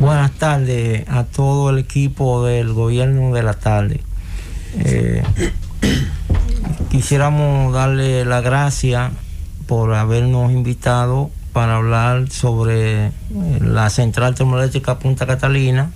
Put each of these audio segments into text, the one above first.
Buenas tardes a todo el equipo del gobierno de la tarde. Quisiéramos darle las gracias por habernos invitado para hablar sobre la central termoeléctrica Punta Catalina,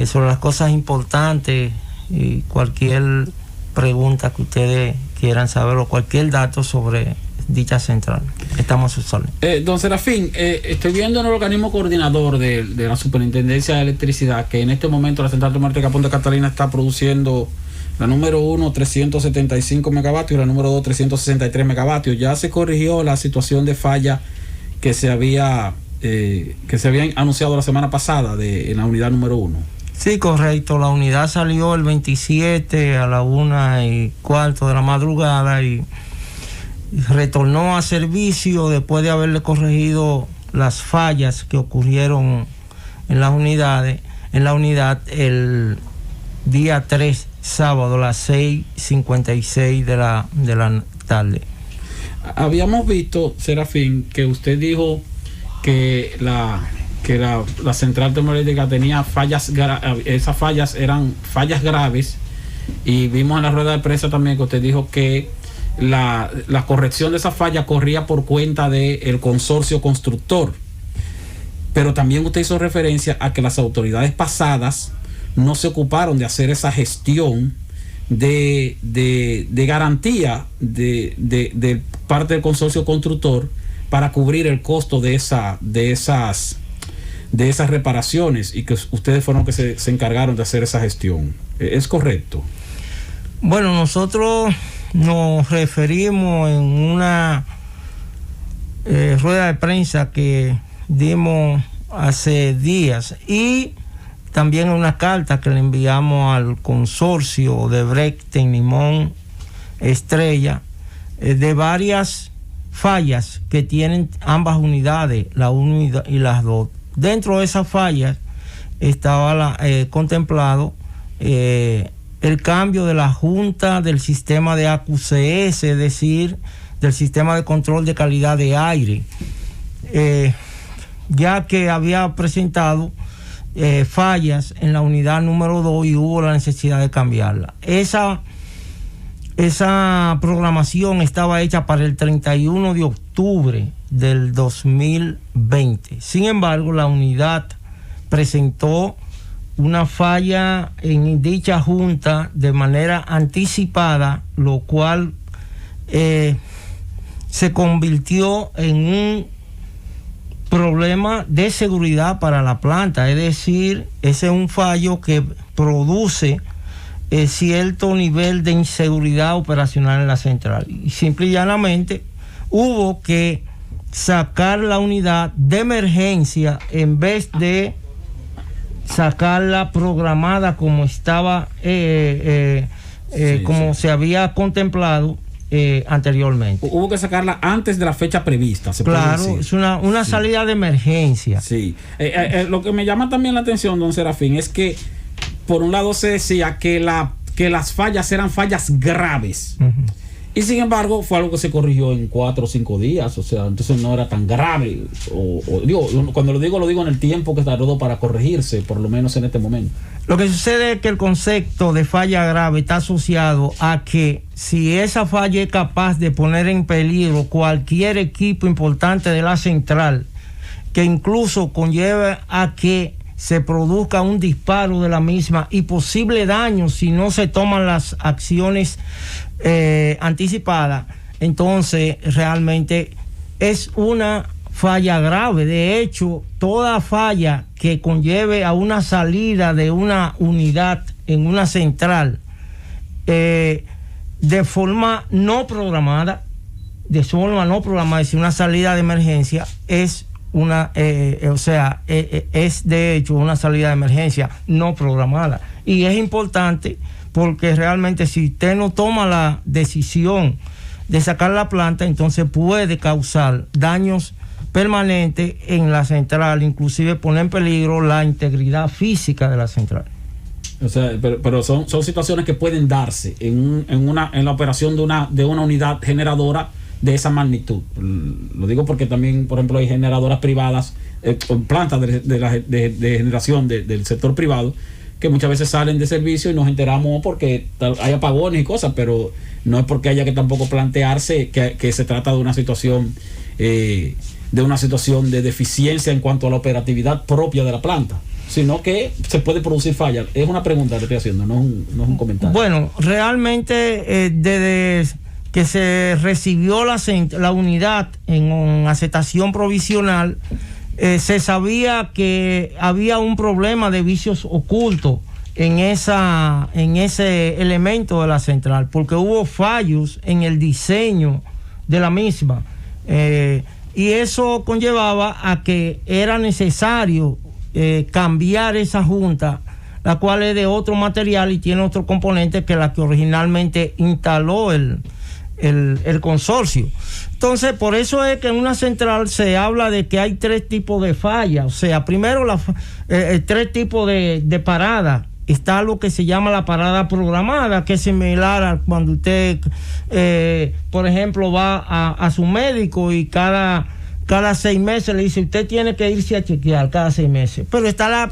sobre las cosas importantes y cualquier pregunta que ustedes quieran saber o cualquier dato sobre dicha central. Estamos a sus órdenes. Don Serafín, estoy viendo en el organismo coordinador de la Superintendencia de Electricidad que en este momento la central termoeléctrica Punta Catalina está produciendo la número 1 375 megavatios y la número 2 363 megavatios. Ya se corrigió la situación de falla que se había anunciado la semana pasada en la unidad número 1. Sí, correcto. La unidad salió el 27 a la 1:15 de la madrugada y retornó a servicio después de haberle corregido las fallas que ocurrieron en las unidades. En la unidad el día 3, sábado, a las 6:56 de la tarde. Habíamos visto, Serafín, que usted dijo que la central termoeléctrica tenía fallas, esas fallas eran fallas graves, y vimos en la rueda de prensa también que usted dijo que la corrección de esa falla corría por cuenta del consorcio constructor, pero también usted hizo referencia a que las autoridades pasadas no se ocuparon de hacer esa gestión de garantía de parte del consorcio constructor para cubrir el costo de esas reparaciones, y que ustedes fueron los que se encargaron de hacer esa gestión. ¿Es correcto? Bueno, nosotros nos referimos en una rueda de prensa que dimos hace días, y también en una carta que le enviamos al consorcio de Brechten, Limón, Estrella, de varias fallas que tienen ambas unidades, la 1 y las 2. Dentro de esas fallas estaba contemplado el cambio de la junta del sistema de AQCS, es decir, del sistema de control de calidad de aire, ya que había presentado fallas en la unidad número 2 y hubo la necesidad de cambiarla. Esa programación estaba hecha para el 31 de octubre del 2020. Sin embargo, la unidad presentó una falla en dicha junta de manera anticipada, lo cual se convirtió en un problema de seguridad para la planta. Es decir, ese es un fallo que produce cierto nivel de inseguridad operacional en la central, y simple y llanamente hubo que sacar la unidad de emergencia en vez de sacarla programada como estaba se había contemplado anteriormente. Hubo que sacarla antes de la fecha prevista. Claro, es una salida de emergencia. Sí. Lo que me llama también la atención, don Serafín, es que por un lado se decía que las fallas eran fallas graves. Uh-huh. Y sin embargo fue algo que se corrigió en 4 o 5 días, o sea, entonces no era tan grave. Cuando lo digo en el tiempo que tardó para corregirse, por lo menos en este momento. Lo que sucede es que el concepto de falla grave está asociado a que si esa falla es capaz de poner en peligro cualquier equipo importante de la central, que incluso conlleve a que se produzca un disparo de la misma y posible daño si no se toman las acciones anticipadas, entonces realmente es una falla grave. De hecho, toda falla que conlleve a una salida de una unidad en una central de forma no programada, es una salida de emergencia, es es de hecho una salida de emergencia no programada. Y es importante porque realmente si usted no toma la decisión de sacar la planta, entonces puede causar daños permanentes en la central, inclusive poner en peligro la integridad física de la central. O sea, pero son situaciones que pueden darse en la operación de una unidad generadora de esa magnitud. Lo digo porque también, por ejemplo, hay generadoras privadas plantas de generación del sector privado, que muchas veces salen de servicio y nos enteramos porque hay apagones y cosas, pero no es porque haya que tampoco plantearse que se trata de una situación de deficiencia en cuanto a la operatividad propia de la planta, sino que se puede producir fallas. Es una pregunta que estoy haciendo, no es un comentario. Bueno, realmente desde que se recibió la unidad en aceptación provisional, se sabía que había un problema de vicios ocultos en ese elemento de la central, porque hubo fallos en el diseño de la misma, y eso conllevaba a que era necesario cambiar esa junta, la cual es de otro material y tiene otro componente que la que originalmente instaló el consorcio. Entonces, por eso es que en una central se habla de que hay 3 tipos de fallas. O sea, primero 3 tipos de paradas. Está lo que se llama la parada programada, que es similar a cuando usted, por ejemplo, va a su médico y cada 6 meses le dice, usted tiene que irse a chequear cada 6 meses. Pero está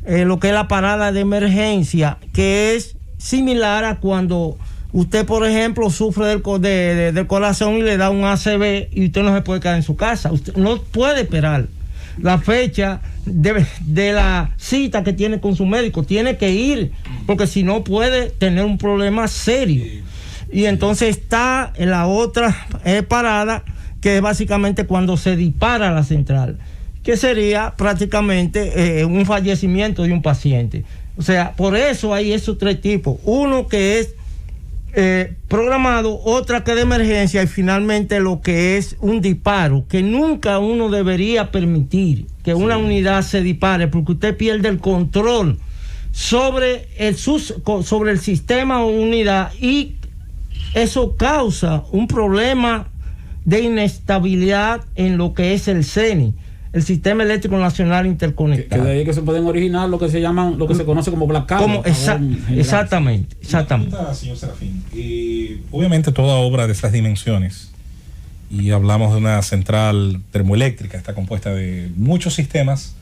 lo que es la parada de emergencia, que es similar a cuando usted, por ejemplo, sufre del corazón y le da un ACV y usted no se puede quedar en su casa. Usted no puede esperar la fecha de la cita que tiene con su médico. Tiene que ir, porque si no puede tener un problema serio. Y entonces está en la otra parada, que es básicamente cuando se dispara la central, que sería prácticamente un fallecimiento de un paciente. O sea, por eso hay esos 3 tipos. Uno que es programado, otra que de emergencia, y finalmente lo que es un disparo, que nunca uno debería permitir que una unidad se dispare, porque usted pierde el control sobre el sistema o unidad, y eso causa un problema de inestabilidad en lo que es el CENI, el Sistema Eléctrico Nacional Interconectado. Que de ahí que se pueden originar lo que se conoce como blackout. Exactamente. Señor Serafín, obviamente toda obra de estas dimensiones, y hablamos de una central termoeléctrica, está compuesta de muchos sistemas,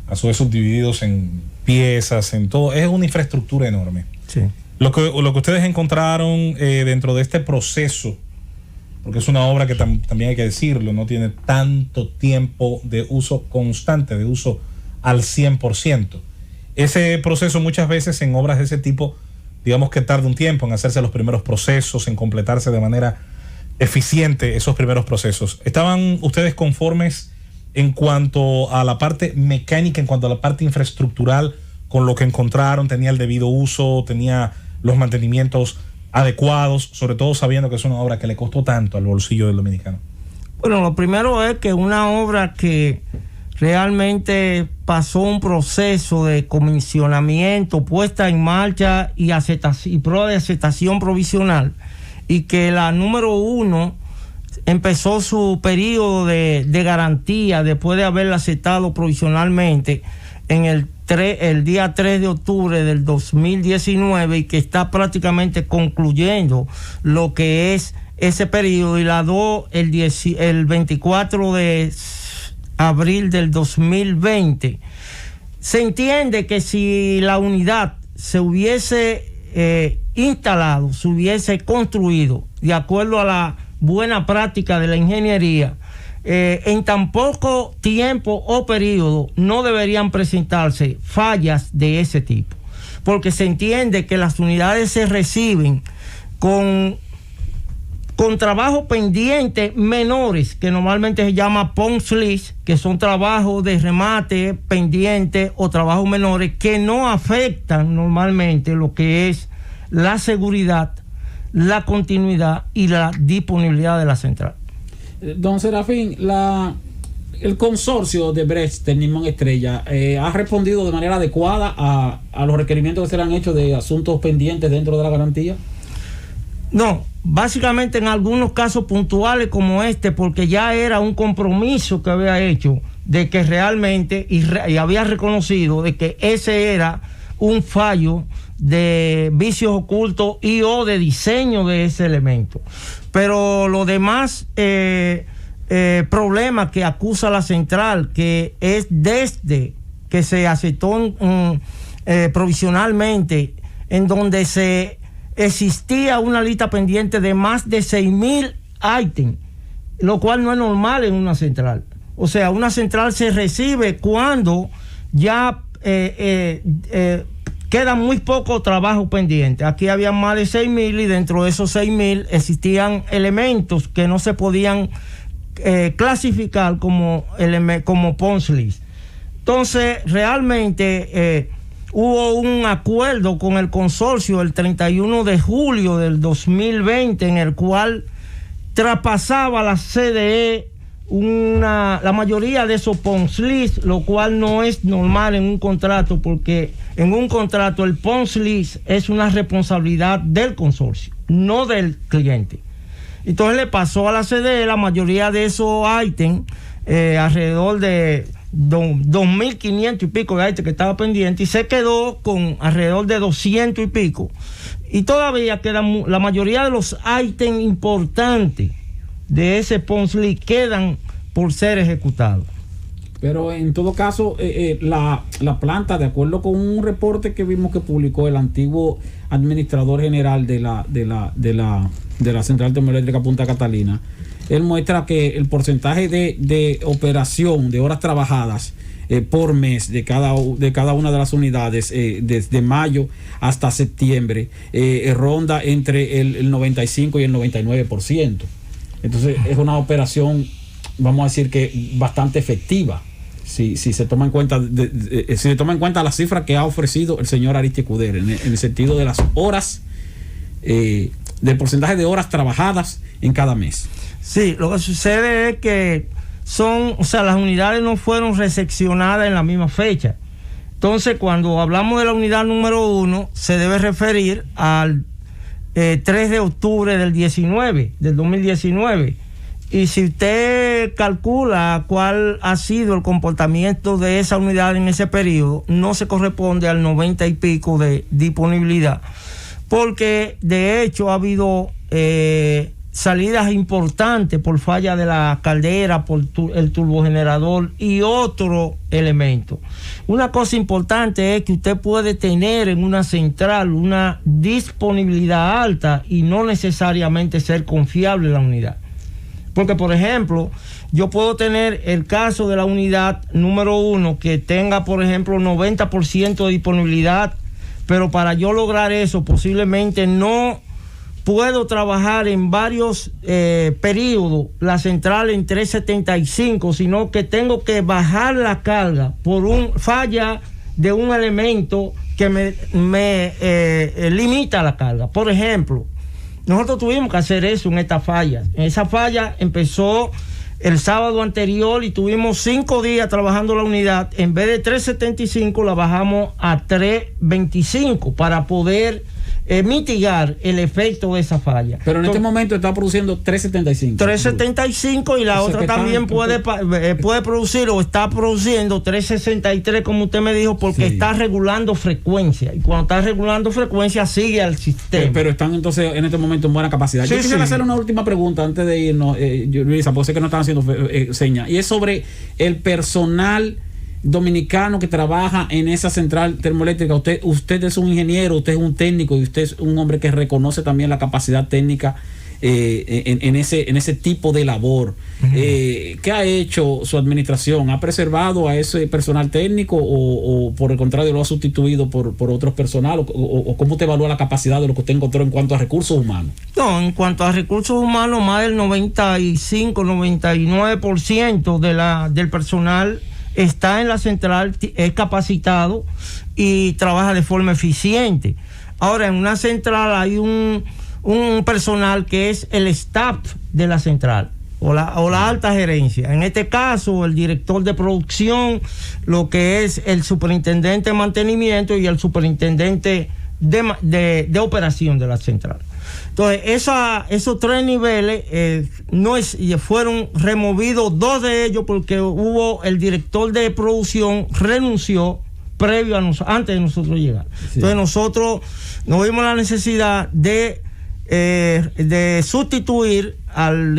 a su vez subdivididos en piezas, en todo, es una infraestructura enorme. Sí. Lo que ustedes encontraron dentro de este proceso, porque es una obra que también hay que decirlo, no tiene tanto tiempo de uso constante, de uso al 100%. Ese proceso muchas veces en obras de ese tipo, digamos que tarda un tiempo en hacerse los primeros procesos, en completarse de manera eficiente esos primeros procesos. ¿Estaban ustedes conformes en cuanto a la parte mecánica, en cuanto a la parte infraestructural, con lo que encontraron? ¿Tenía el debido uso? ¿Tenía los mantenimientos adecuados, sobre todo sabiendo que es una obra que le costó tanto al bolsillo del dominicano? Bueno, lo primero es que una obra que realmente pasó un proceso de comisionamiento, puesta en marcha y prueba de aceptación provisional, y que la número 1 empezó su periodo de garantía después de haberla aceptado provisionalmente en el día 3 de octubre del 2019, y que está prácticamente concluyendo lo que es ese periodo, y la 2 el 24 de abril del 2020. Se entiende que si la unidad se hubiese instalado, se hubiese construido de acuerdo a la buena práctica de la ingeniería, en tan poco tiempo o periodo no deberían presentarse fallas de ese tipo, porque se entiende que las unidades se reciben con trabajos pendientes menores, que normalmente se llama punch list, que son trabajos de remate pendientes o trabajos menores que no afectan normalmente lo que es la seguridad, la continuidad y la disponibilidad de la central. Don Serafín, el consorcio de Brecht del Limón Estrella ha respondido de manera adecuada a los requerimientos que se le han hecho de asuntos pendientes dentro de la garantía. No, básicamente en algunos casos puntuales como este, porque ya era un compromiso que había hecho de que realmente y había reconocido de que ese era un fallo de vicios ocultos y o de diseño de ese elemento. Pero lo demás problema que acusa la central, que es desde que se aceptó provisionalmente, en donde se existía una lista pendiente de más de 6,000 ítems, lo cual no es normal en una central. O sea, una central se recibe cuando ya queda muy poco trabajo pendiente. Aquí había más de 6,000 y dentro de esos 6,000 existían elementos que no se podían clasificar como punch list. Entonces, realmente hubo un acuerdo con el consorcio el 31 de julio del 2020 en el cual traspasaba la CDE la mayoría de esos punch list, lo cual no es normal en un contrato, porque en un contrato el punch list es una responsabilidad del consorcio, no del cliente. Entonces le pasó a la CDE la mayoría de esos ítems, alrededor de 2,500 y pico de ítems que estaba pendiente, y se quedó con alrededor de 200 y pico. Y todavía quedan la mayoría de los ítems importantes de ese punch list quedan por ser ejecutados. Pero en todo caso, la planta, de acuerdo con un reporte que vimos que publicó el antiguo administrador general de la Central Termoeléctrica Punta Catalina, él muestra que el porcentaje de operación de horas trabajadas por mes de cada una de las unidades desde mayo hasta septiembre ronda entre el 95 y el 99%. Entonces es una operación, vamos a decir, que bastante efectiva, si se toma en cuenta si se toma en cuenta la cifra que ha ofrecido el señor Aristides Escudero en el sentido de las horas, del porcentaje de horas trabajadas en cada mes. Sí, lo que sucede es que las unidades no fueron recepcionadas en la misma fecha. Entonces, cuando hablamos de la unidad número 1, se debe referir al 3 de octubre del 2019. Y si usted calcula cuál ha sido el comportamiento de esa unidad en ese periodo, no se corresponde al 90 y pico de disponibilidad, porque de hecho ha habido salidas importantes por falla de la caldera, por el turbogenerador y otro elemento. Una cosa importante es que usted puede tener en una central una disponibilidad alta y no necesariamente ser confiable en la unidad. Porque, por ejemplo, yo puedo tener el caso de la unidad número 1 que tenga, por ejemplo, 90% de disponibilidad, pero para yo lograr eso posiblemente no puedo trabajar en varios periodos la central en 375, sino que tengo que bajar la carga por falla de un elemento que me limita la carga. Por ejemplo, nosotros tuvimos que hacer eso en esta falla. Esa falla empezó el sábado anterior y tuvimos 5 días trabajando la unidad. En vez de 375 la bajamos a 325 para poder mitigar el efecto de esa falla. Pero en este momento está produciendo 375. 375 y la otra también puede producir o está produciendo 363, como usted me dijo, porque está regulando frecuencia. Y cuando está regulando frecuencia sigue al sistema. Pero están entonces en este momento en buena capacidad. Yo quisiera hacer una última pregunta antes de irnos, Luisa, porque sé que no están haciendo señas. Y es sobre el personal dominicano que trabaja en esa central termoeléctrica. Usted es un ingeniero, usted es un técnico y usted es un hombre que reconoce también la capacidad técnica en ese tipo de labor. ¿Qué ha hecho su administración? ¿Ha preservado a ese personal técnico o por el contrario lo ha sustituido por otros personal? ¿O cómo te evalúa la capacidad de lo que usted encontró en cuanto a recursos humanos? No, en cuanto a recursos humanos, más del 95-99% del personal está en la central, es capacitado y trabaja de forma eficiente. Ahora, en una central hay un personal que es el staff de la central o la alta gerencia. En este caso, el director de producción, lo que es el superintendente de mantenimiento y el superintendente de operación de la central. Entonces, esos 3 niveles fueron removidos 2 de ellos porque el director de producción renunció antes de nosotros llegar. Sí. Entonces, nosotros nos vimos la necesidad de de sustituir al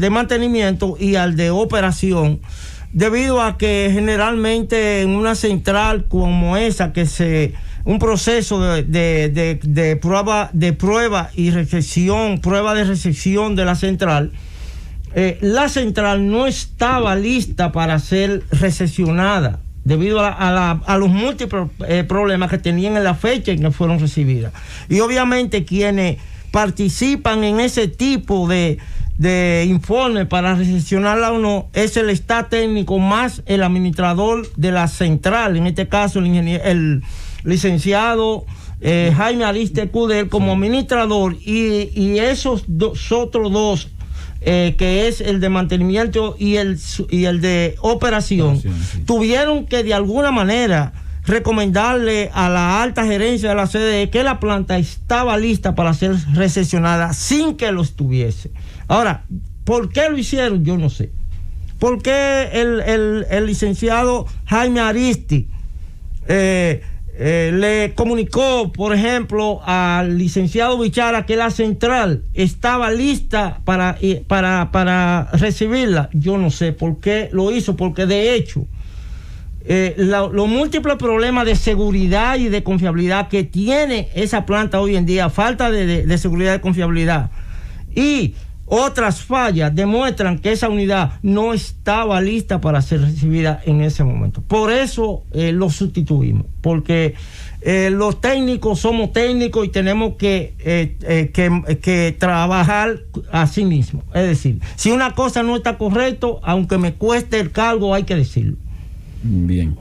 de mantenimiento y al de operación, debido a que generalmente en una central como esa, un proceso de prueba y recepción, prueba de recepción de la central no estaba lista para ser recepcionada debido a los múltiples problemas que tenían en la fecha en que fueron recibidas. Y obviamente quienes participan en ese tipo de informe para recepcionarla o no es el staff técnico más el administrador de la central, en este caso el licenciado Jaime Ariste Escudero como administrador, y esos otros dos, que es el de mantenimiento y el de operación, sí, tuvieron que de alguna manera recomendarle a la alta gerencia de la CDE que la planta estaba lista para ser recepcionada sin que lo estuviese. Ahora, ¿por qué lo hicieron? Yo no sé. ¿Por qué el licenciado Jaime Ariste le comunicó, por ejemplo, al licenciado Bichara que la central estaba lista para recibirla? Yo no sé por qué lo hizo, porque de hecho los múltiples problemas de seguridad y de confiabilidad que tiene esa planta hoy en día, falta de seguridad y confiabilidad y otras fallas, demuestran que esa unidad no estaba lista para ser recibida en ese momento. Por eso lo sustituimos, porque los técnicos somos técnicos y tenemos que trabajar a sí mismos. Es decir, si una cosa no está correcta, aunque me cueste el cargo, hay que decirlo. Bien.